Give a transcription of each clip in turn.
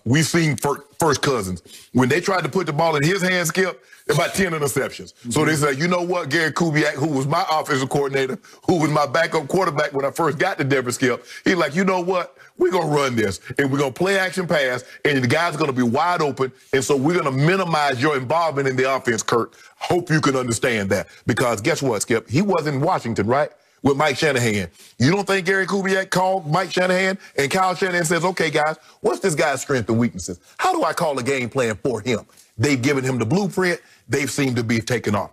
We've seen first cousins. When they tried to put the ball in his hands, Skip, about 10 interceptions. So they said, you know what, Gary Kubiak, who was my offensive coordinator, who was my backup quarterback when I first got to Denver, Skip, he's like, you know what, we're going to run this, and we're going to play action pass, and the guys are going to be wide open, and so we're going to minimize your involvement in the offense, Kirk. Hope you can understand that. Because guess what, Skip? He was in Washington, right? With Mike Shanahan. You don't think Gary Kubiak called Mike Shanahan and Kyle Shanahan says, okay, guys, what's this guy's strengths and weaknesses? How do I call a game plan for him? They've given him the blueprint. They've seemed to be taken off.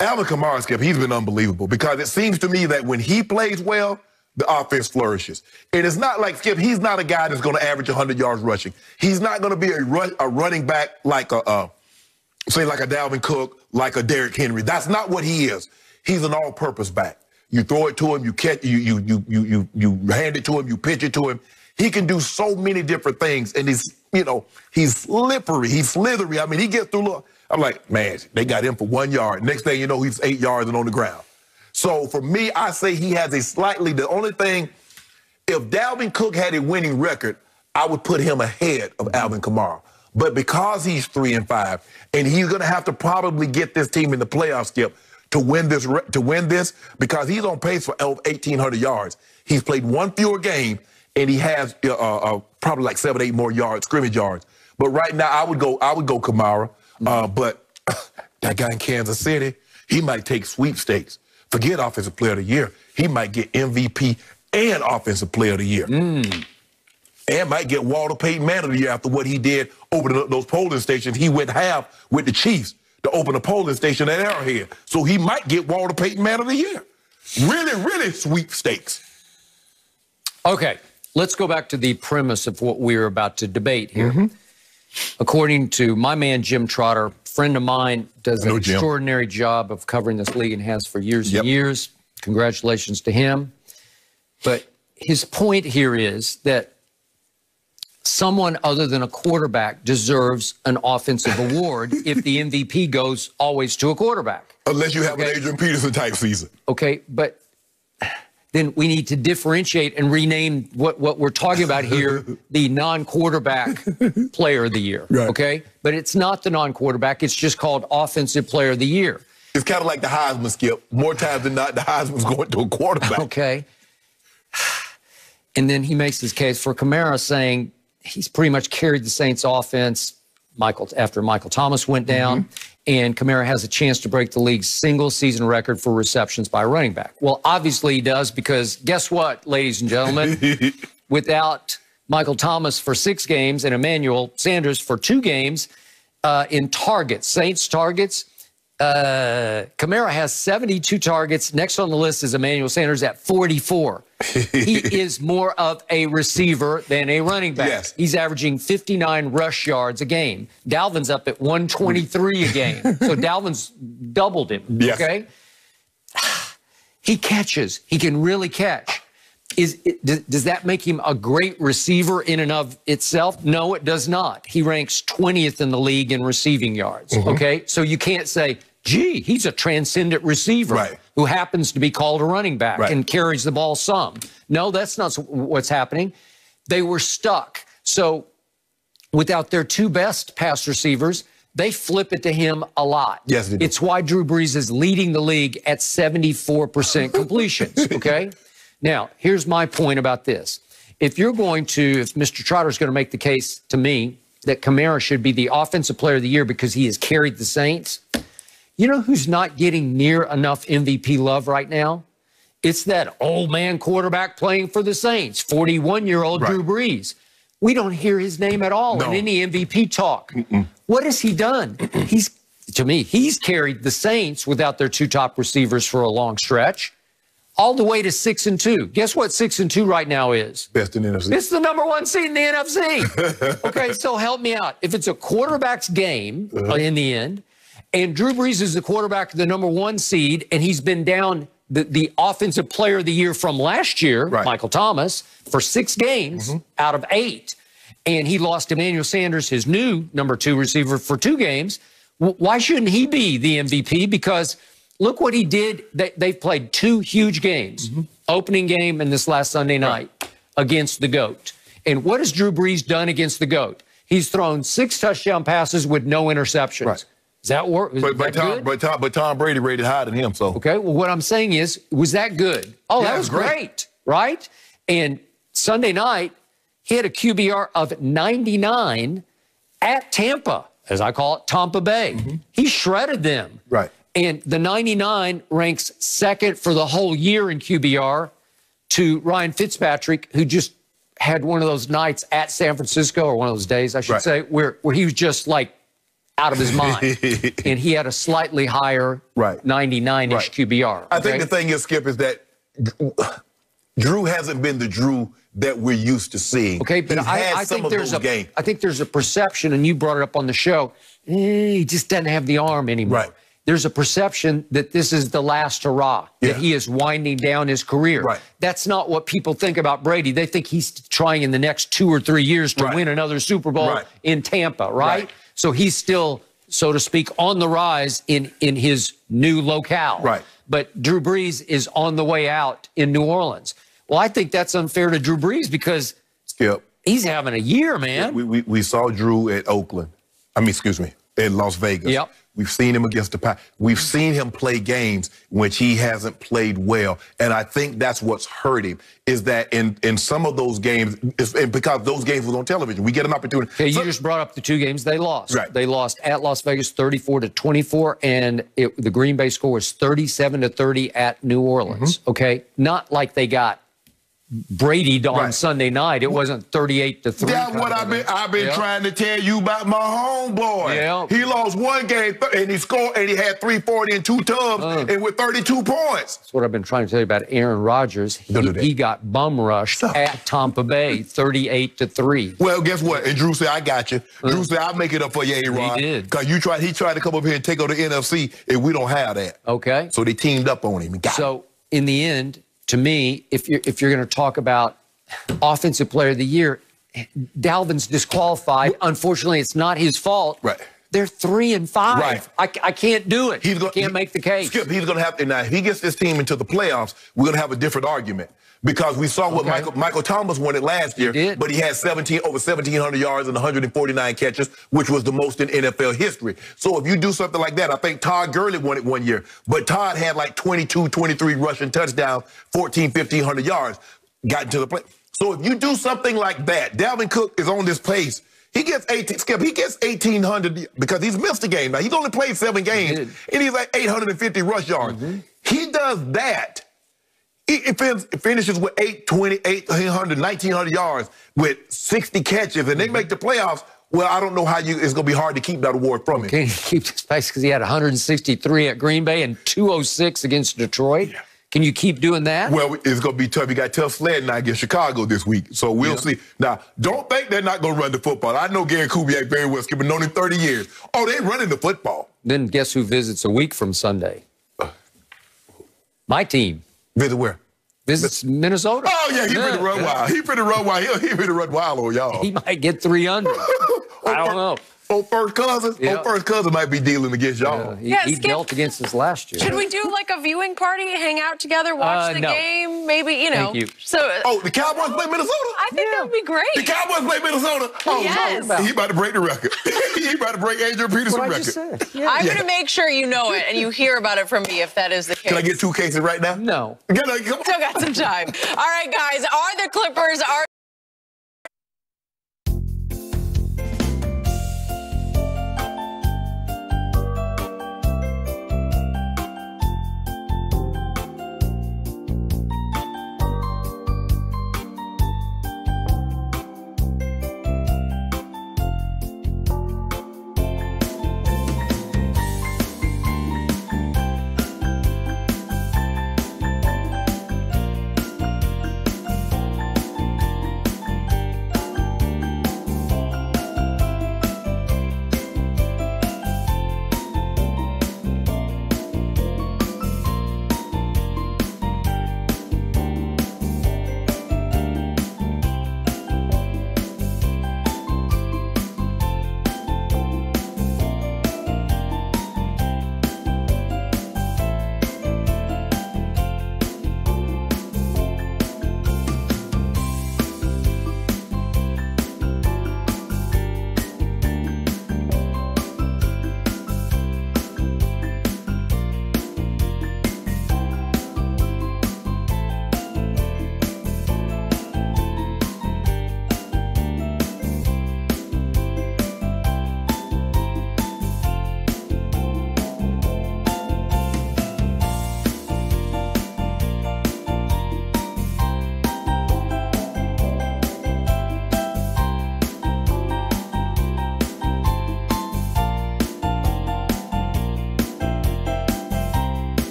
Alvin Kamara, Skip, he's been unbelievable because it seems to me that when he plays well, the offense flourishes. And it's not like, Skip, he's not a guy that's going to average 100 yards rushing. He's not going to be a running back like say like a Dalvin Cook, like a Derrick Henry. That's not what he is. He's an all-purpose back. You throw it to him, you catch, you hand it to him, you pitch it to him. He can do so many different things, and he's slippery, he's slithery. I mean, he gets through. Look, I'm like, man, they got him for 1 yard. Next thing you know, he's 8 yards and on the ground. So for me, I say he has the only thing, if Dalvin Cook had a winning record, I would put him ahead of Alvin Kamara. But because he's 3-5, and he's going to have to probably get this team in the playoffs, Skip, to win this, because he's on pace for 1,800 yards. He's played one fewer game, and he has probably like 7, 8 more yards, scrimmage yards. But right now, I would go Kamara. But that guy in Kansas City, he might take sweepstakes. Forget Offensive Player of the Year. He might get MVP and Offensive Player of the Year. And might get Walter Payton Man of the Year after what he did over those polling stations. He went half with the Chiefs to open a polling station at Arrowhead. So he might get Walter Payton Man of the Year. Really, really sweepstakes. Okay, let's go back to the premise of what we're about to debate here. According to my man, Jim Trotter, friend of mine, does an extraordinary job of covering this league and has for years and years. Congratulations to him. But his point here is that someone other than a quarterback deserves an offensive award if the MVP goes always to a quarterback. Unless you have an Adrian Peterson type season. Okay, but then we need to differentiate and rename what we're talking about here, the non-quarterback player of the year, okay? But it's not the non-quarterback. It's just called Offensive Player of the Year. It's kind of like the Heisman, Skip. More times than not, the Heisman's going to a quarterback. Okay. And then he makes his case for Kamara, saying he's pretty much carried the Saints offense after Michael Thomas went down, and Kamara has a chance to break the league's single-season record for receptions by a running back. Well, obviously he does, because guess what, ladies and gentlemen? Without Michael Thomas for 6 games and Emmanuel Sanders for 2 games in targets, Saints targets, Kamara has 72 targets. Next on the list is Emmanuel Sanders at 44. He is more of a receiver than a running back. He's averaging 59 rush yards a game. Dalvin's up at 123 a game. So Dalvin's doubled him, okay? He catches. He can really catch. Does that make him a great receiver in and of itself? No, it does not. He ranks 20th in the league in receiving yards, okay? So you can't say, gee, he's a transcendent receiver who happens to be called a running back and carries the ball some. No, that's not what's happening. They were stuck. So without their 2 best pass receivers, they flip it to him a lot. Yes, they do. It's why Drew Brees is leading the league at 74% completions, okay? Now, here's my point about this. If Mr. Trotter's going to make the case to me that Kamara should be the Offensive Player of the Year because he has carried the Saints, you know who's not getting near enough MVP love right now? It's that old man quarterback playing for the Saints, 41-year-old Drew Brees. We don't hear his name at all in any MVP talk. What has he done? To me, he's carried the Saints without their 2 top receivers for a long stretch, all the way to 6-2. Guess what 6-2 right now is? Best in the NFC. It's the #1 seed in the NFC. Okay, so help me out. If it's a quarterback's game in the end, and Drew Brees is the quarterback of the #1 seed, and he's been down the Offensive Player of the Year from last year, Michael Thomas, for 6 games out of 8, and he lost Emmanuel Sanders, his new #2 receiver, for 2 games, why shouldn't he be the MVP? Because look what he did. They've played 2 huge games, opening game and this last Sunday night against the GOAT. And what has Drew Brees done against the GOAT? He's thrown 6 touchdown passes with no interceptions. Right. Is that work? But Tom Brady rated higher than him, so. Okay, well, what I'm saying is, was that good? Oh, that was great, right? And Sunday night, he had a QBR of 99 at Tampa, as I call it, Tampa Bay. He shredded them. Right. And the 99 ranks second for the whole year in QBR to Ryan Fitzpatrick, who just had one of those nights at San Francisco, or one of those days, I should say, where he was just like out of his mind. And he had a slightly higher 99-ish QBR. I think the thing is, Skip, is that Drew hasn't been the Drew that we're used to seeing. Okay, but I think there's a perception, and you brought it up on the show, he just doesn't have the arm anymore. Right. There's a perception that this is the last hurrah, that he is winding down his career. Right. That's not what people think about Brady. They think he's trying in the next 2 or 3 years to win another Super Bowl in Tampa, right? So he's still, so to speak, on the rise in his new locale. Right. But Drew Brees is on the way out in New Orleans. Well, I think that's unfair to Drew Brees because he's having a year, man. We saw Drew at Oakland. In Las Vegas. Yep. We've seen him against the Packers. We've seen him play games which he hasn't played well. And I think that's what's hurt him, is that in some of those games, and because those games were on television, we get an opportunity. Okay, you just brought up the 2 games they lost. Right. They lost at Las Vegas 34-24, and the Green Bay score was 37-30 at New Orleans. Okay, not like they got Brady on Sunday night. It wasn't 38-3. That's what I've been trying to tell you about my homeboy. Yeah. He lost 1 game and he scored, and he had 340 and 2 tubs and with 32 points. That's what I've been trying to tell you about Aaron Rodgers. He got bum rushed at Tampa Bay 38-3. Well, guess what? And Drew said, I got you. Drew said, I'll make it up for you, A-Rod. He did. Because he tried to come up here and take over the NFC, and we don't have that. Okay. So they teamed up on him and got him. In the end, to me, if you're going to talk about Offensive Player of the Year, Dalvin's disqualified. Unfortunately, it's not his fault. Right. They're 3-5. Right. I can't do it. Can't make the case. Skip, he's going to have to. Now, if he gets this team into the playoffs, we're going to have a different argument. Because we saw what Michael Thomas won it last year, but he had over 1,700 yards and 149 catches, which was the most in NFL history. So if you do something like that, I think Todd Gurley won it 1 year, but Todd had like 22, 23 rushing touchdowns, 1,500 yards, got into the play. So if you do something like that, Dalvin Cook is on this pace. He gets 1,800 because he's missed a game. Now, he's only played 7 games, and he's like 850 rush yards. He does that. It finishes with 800, 1,900 yards with 60 catches, and they make the playoffs. Well, I don't know how it's going to be hard to keep that award from him. Can he keep his pace because he had 163 at Green Bay and 206 against Detroit? Yeah. Can you keep doing that? Well, it's going to be tough. You got tough sledding now against Chicago this week, so we'll see. Now, don't think they're not going to run the football. I know Gary Kubiak very well. Skip, been known him 30 years. Oh, they're running the football. Then guess who visits a week from Sunday? My team. Visit where? Visits Minnesota. Oh, yeah, he finna run wild. He finna run wild. He finna run wild on y'all. He might get 300. I don't know. First cousins? First cousin might be dealing against y'all. He dealt against us last year. Should we do like a viewing party, hang out together, watch the game? Maybe, Thank you. So, the Cowboys play Minnesota? I think that would be great. The Cowboys play Minnesota? Oh, yes. He about to break the record. He about to break Adrian Peterson's record. I'm going to make sure you know it and you hear about it from me if that is the case. Can I get 2 cases right now? No. Still got some time. All right, guys. Are the Clippers...